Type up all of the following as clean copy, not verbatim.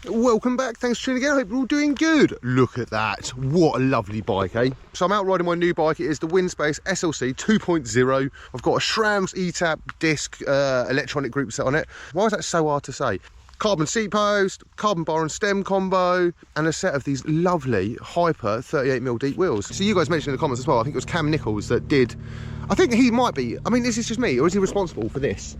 Welcome back, thanks for tuning in. I hope you're all doing good. Look at that, what a lovely bike, eh? So I'm out riding my new bike. It is the Windspace SLC 2.0. I've got a SRAM's ETAP disc electronic group set on it. Why is that so hard to say? Carbon seat post, carbon bar and stem combo, and a set of these lovely Hyper 38mm deep wheels. So you guys mentioned in the comments as well, I think it was Cam Nicholls that did, I think he might be, I mean, is this just me, or is he responsible for this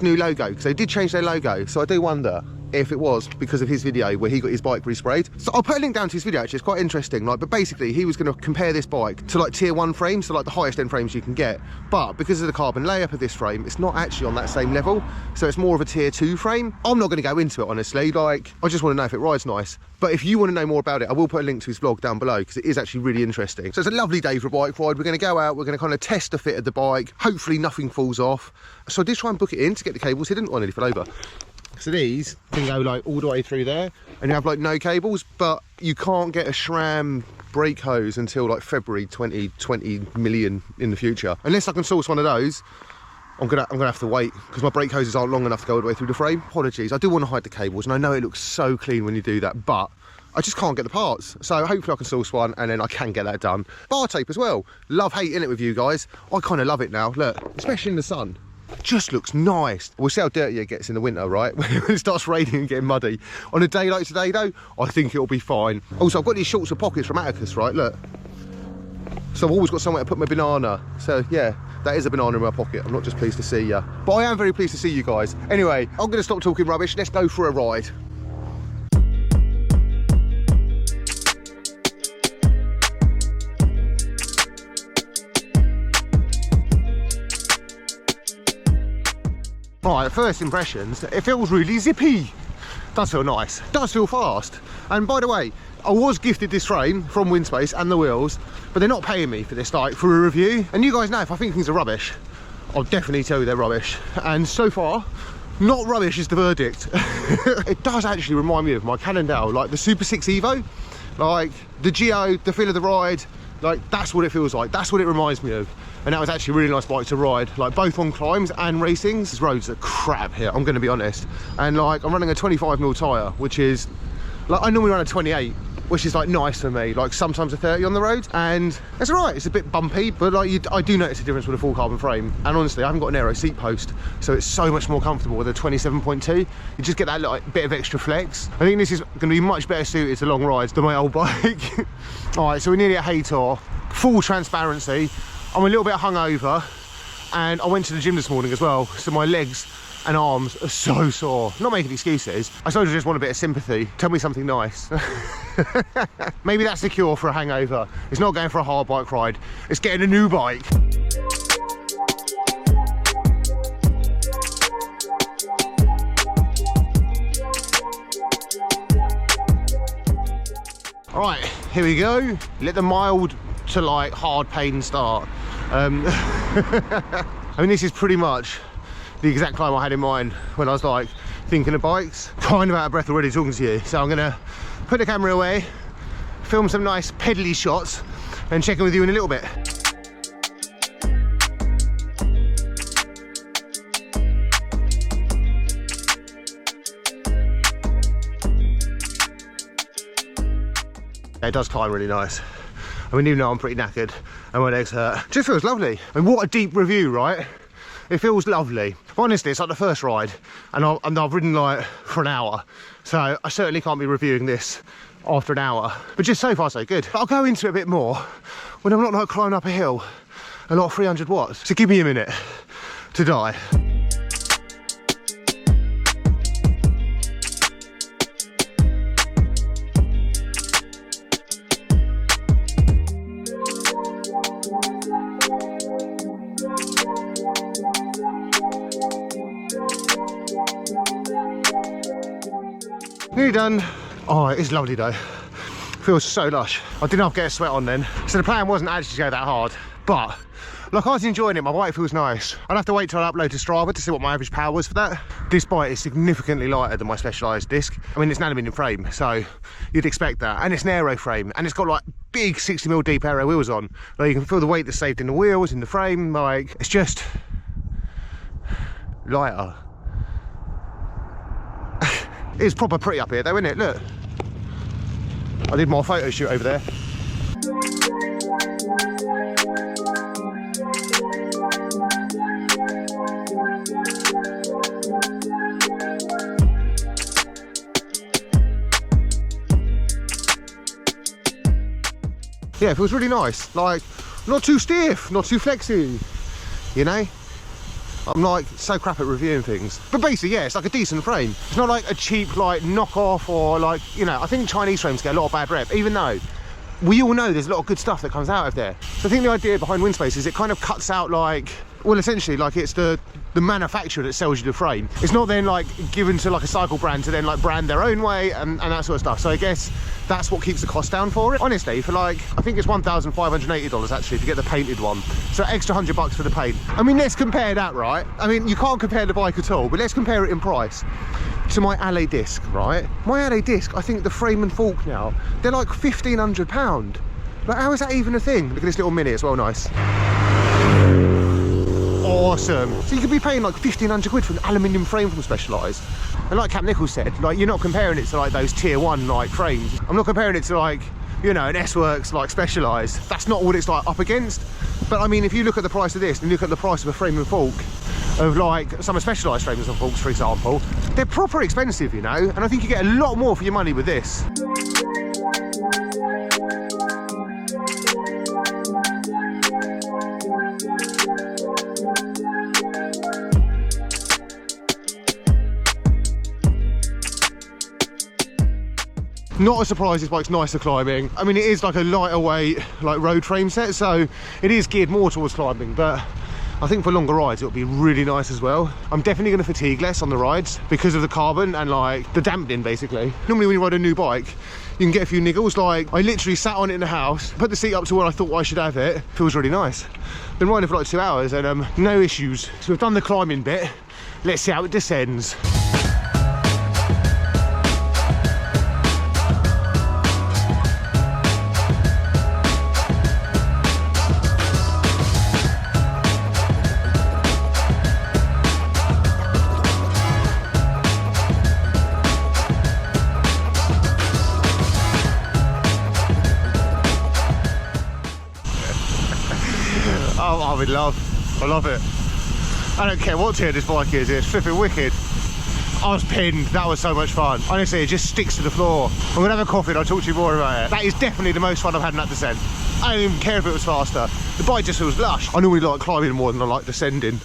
new logo? Because they did change their logo, so I do wonder if it was because of his video where he got his bike resprayed. So I'll put a link down to his video, actually, it's quite interesting. Like, but basically he was going to compare this bike to like tier 1 frames, so like the highest end frames you can get, but because of the carbon layup of this frame, it's not actually on that same level, so it's more of a tier 2 frame. I'm not going to go into it, honestly. Like, I just want to know if it rides nice. But if you want to know more about it, I will put a link to his vlog down below because it is actually really interesting. So it's a lovely day for a bike ride. We're going to go out, we're going to kind of test the fit of the bike, hopefully nothing falls off. So I did try and book it in to get the cables. He didn't want any fall over. So these can go like all the way through there, and you have like no cables, but you can't get a SRAM brake hose until like February 2020 million in the future. Unless I can source one of those, I'm gonna have to wait because my brake hoses aren't long enough to go all the way through the frame. Apologies, I do want to hide the cables, and I know it looks so clean when you do that, but I just can't get the parts. So hopefully I can source one and then I can get that done. Bar tape as well. Love hating it with you guys. I kind of love it now. Look, especially in the sun. Just looks nice. We'll see how dirty it gets in the winter, right? When it starts raining and getting muddy. On a day like today though, I think it'll be fine. Also, I've got these shorts with pockets from Attacus, right? Look. So I've always got somewhere to put my banana. So yeah, that is a banana in my pocket. I'm not just pleased to see you, but I am very pleased to see you guys. Anyway, I'm gonna stop talking rubbish. Let's go for a ride. Right, first impressions, it feels really zippy. Does feel nice, does feel fast. And by the way, I was gifted this frame from Windspace and the wheels, but they're not paying me for this, like, for a review. And you guys know if I think things are rubbish, I'll definitely tell you they're rubbish. And so far, not rubbish is the verdict. It does actually remind me of my Cannondale, like the Super 6 Evo, like the Geo, the feel of the ride. Like, that's what it feels like, that's what it reminds me of. And that was actually a really nice bike to ride, like both on climbs and racings. These roads are crap here, I'm gonna be honest. And like, I'm running a 25mm tyre, which is, like, I normally run a 28, which is like nice for me, like sometimes a 30 on the road. And it's all right, it's a bit bumpy, but like I do notice a difference with a full carbon frame. And honestly, I haven't got an aero seat post, so it's so much more comfortable with a 27.2. You just get that like bit of extra flex. I think this is gonna be much better suited to long rides than my old bike. All right, so we're nearly at Haytor. Full transparency, I'm a little bit hungover, and I went to the gym this morning as well, so my legs and arms are so sore. Not making excuses, I suppose I just want a bit of sympathy. Tell me something nice. Maybe that's the cure for a hangover. It's not going for a hard bike ride, it's getting a new bike. All right, here we go. Let the mild to like hard pain start. I mean, this is pretty much the exact climb I had in mind when I was like thinking of bikes. Kind of out of breath already talking to you, so I'm gonna put the camera away, film some nice pedally shots, and check in with you in a little bit. It does climb really nice. I mean, even though I'm pretty knackered and my legs hurt, just feels lovely. I mean, what a deep review, right? It feels lovely. Honestly, it's like the first ride, and I've ridden like for an hour, so I certainly can't be reviewing this after an hour. But just so far, so good. But I'll go into it a bit more when I'm not like climbing up a hill a lot of 300 watts. So give me a minute to die. Nearly done. Oh, it is lovely though. Feels so lush. I didn't have to get a sweat on then. So the plan wasn't actually to go that hard, but like, I was enjoying it. My bike feels nice. I'll have to wait till I upload to Strava to see what my average power was for that. This bike is significantly lighter than my Specialized disc. I mean, it's an aluminium frame, so you'd expect that. And it's an aero frame, and it's got like big 60mm deep aero wheels on. Like, you can feel the weight that's saved in the wheels, in the frame. Like, it's just lighter. It's proper pretty up here though, isn't it? Look. I did my photo shoot over there. Yeah, it feels really nice. Like, not too stiff, not too flexy, you know? I'm like so crap at reviewing things. But basically, yeah, it's like a decent frame. It's not like a cheap like knockoff or like, you know, I think Chinese frames get a lot of bad rep, even though we all know there's a lot of good stuff that comes out of there. So I think the idea behind Windspace is it kind of cuts out like, well, essentially like it's the manufacturer that sells you the frame. It's not then like given to like a cycle brand to then like brand their own way and that sort of stuff. So I guess that's what keeps the cost down for it. Honestly, for like, I think it's $1,580 actually to get the painted one. So extra $100 for the paint. I mean, let's compare that, right? I mean, you can't compare the bike at all, but let's compare it in price to my Alley disc, right? My Alley disc, I think the frame and fork now, they're like £1,500. Like, how is that even a thing? Look at this little Mini as well, nice. Awesome. So you could be paying like 1,500 quid for an aluminium frame from Specialized. And like Cap Nicholls said, like you're not comparing it to like those tier 1 like frames. I'm not comparing it to like, you know, an S-Works like Specialized. That's not what it's like up against. But I mean, if you look at the price of this and look at the price of a frame and fork of like some of Specialized frames and forks, for example, they're proper expensive, you know, and I think you get a lot more for your money with this. Not a surprise this bike's nicer climbing. I mean, it is like a lighter weight, like road frame set, so it is geared more towards climbing, but I think for longer rides it'll be really nice as well. I'm definitely going to fatigue less on the rides because of the carbon and like the dampening basically. Normally when you ride a new bike, you can get a few niggles. Like I literally sat on it in the house, put the seat up to where I thought I should have it. Feels really nice. Been riding for like 2 hours and no issues. So we've done the climbing bit. Let's see how it descends. I'm in love. I love it. I don't care what tier this bike is, it's flipping wicked. I was pinned, that was so much fun. Honestly, it just sticks to the floor. I'm gonna have a coffee and I'll talk to you more about it. That is definitely the most fun I've had in that descent. I don't even care if it was faster. The bike just feels lush. I normally like climbing more than I like descending.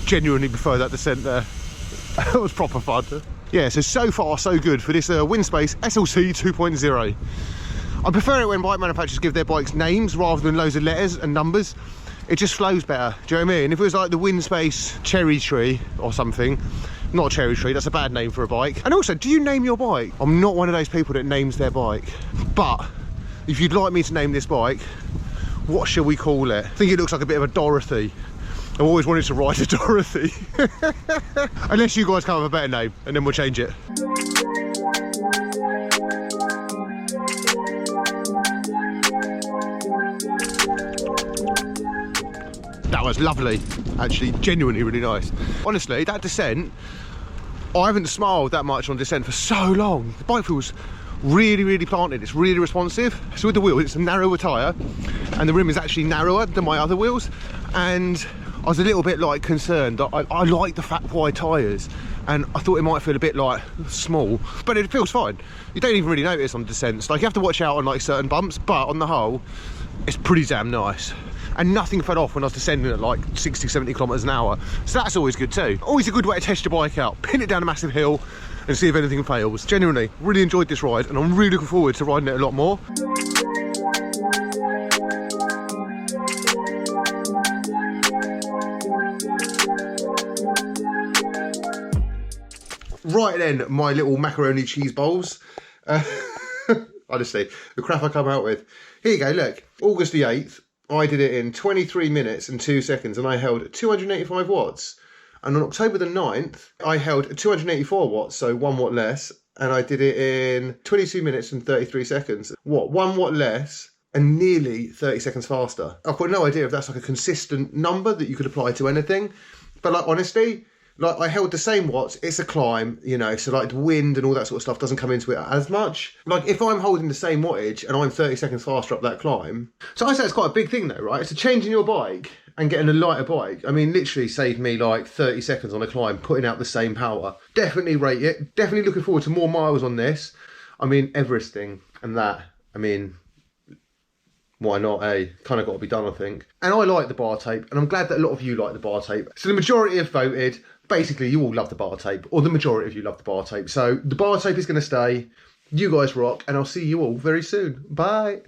Genuinely prefer that descent there. It was proper fun. Yeah, so far so good for this Windspace SLC 2.0. I prefer it when bike manufacturers give their bikes names rather than loads of letters and numbers. It just flows better, do you know what I mean? If it was like the Windspace Cherry Tree or something, not Cherry Tree, that's a bad name for a bike. And also, do you name your bike? I'm not one of those people that names their bike. But if you'd like me to name this bike, what shall we call it? I think it looks like a bit of a Dorothy. I've always wanted to ride a Dorothy. Unless you guys come up with a better name, and then we'll change it. That was lovely, actually, genuinely really nice. Honestly, that descent, I haven't smiled that much on descent for so long. The bike feels really, really planted. It's really responsive. So with the wheel, it's a narrower tyre, and the rim is actually narrower than my other wheels. And I was a little bit like concerned. I like the fat wide tyres, and I thought it might feel a bit like small, but it feels fine. You don't even really notice on descents. Like you have to watch out on like certain bumps, but on the whole, it's pretty damn nice. And nothing fell off when I was descending at like 60, 70 kilometers an hour. So that's always good too. Always a good way to test your bike out. Pin it down a massive hill and see if anything fails. Genuinely, really enjoyed this ride and I'm really looking forward to riding it a lot more. Right then, my little macaroni cheese bowls. Honestly, the crap I come out with. Here you go, look. August the 8th. I did it in 23 minutes and 2 seconds and I held 285 watts. And on October the 9th, I held 284 watts, so 1 watt less. And I did it in 22 minutes and 33 seconds. What, 1 watt less and nearly 30 seconds faster. I've got no idea if that's like a consistent number that you could apply to anything. But like honestly, like I held the same watts. It's a climb, you know, so like the wind and all that sort of stuff doesn't come into it as much. Like if I'm holding the same wattage and I'm 30 seconds faster up that climb, so I say it's quite a big thing though, right? So changing your bike and getting a lighter bike, I mean, literally saved me like 30 seconds on a climb, putting out the same power. Definitely rate it. Definitely looking forward to more miles on this. I mean, Everesting and that, I mean, why not, eh? Kind of got to be done, I think. And I like the bar tape, and I'm glad that a lot of you like the bar tape. So the majority have voted. Basically, you all love the bar tape, or the majority of you love the bar tape. So the bar tape is going to stay. You guys rock, and I'll see you all very soon. Bye.